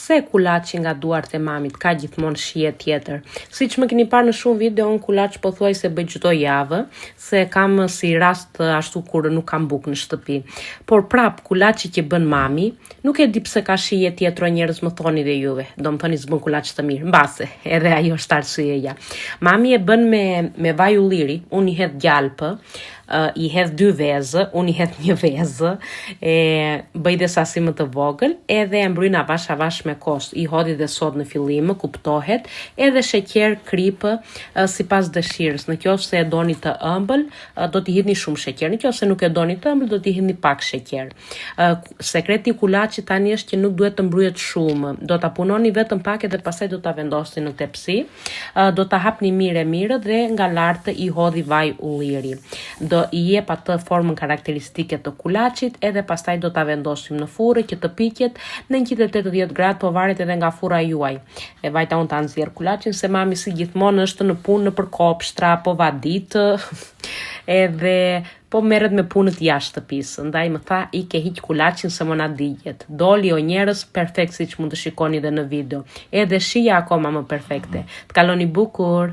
pse kulaçi nga duart e mamit ka gjithmonë shije tjetër. Siç më keni parë në shumë video, unë kulaç pothuajse bëj çdo javë, se kam si rast ashtu kur nuk kam bukë në shtëpi. Por prap kulaçi që bën mami, nuk e di pse ka shije tjetër, njerëz më thoni dhe juve. Do më thoni s'bën kulaç të mirë, mbase, edhe ajo është arsyeja. Mami e bën me vaj ulliri, unë i hedh gjalpë, i hedh 2 vezë, unë i hedh 1 vezë, bëj dhe sasi më të vogël, edhe e mbrojnë avash me kost. I hodhi dhe sod në fillim, kuptohet, edhe sheqer kripë sipas dëshirës. Në qoftë se e doni të ëmbël, do t'i hidhni shumë sheqer. Në qoftë se nuk e doni të ëmbël, do t'i hidhni pak sheqer. Sekreti i kulaçit tani është që nuk duhet të mbryhet shumë. Do ta punoni vetëm pak edhe pastaj do ta vendosni në tepsi. Do ta hapni mirë dhe nga lartë i hodhi vaj ulliri. Do i jep atë formën karakteristike të kulaçit, edhe pastaj do ta vendosim në furrë që të piqet në 180 gradë, po varet edhe nga furra juaj. E vajta unë ta nxjerr kulaçin, se mami si gjithmonë është në punë nëpër kopshtra, po vadit, edhe po merret me punët jashtë shtëpisë. Ndaj më tha, i ke hiq kulaçin se më na digjet. Doli o njerëz perfekt, siç mund të shikoni dhe në video. Edhe shija akoma më perfekte. Të kaloni bukur.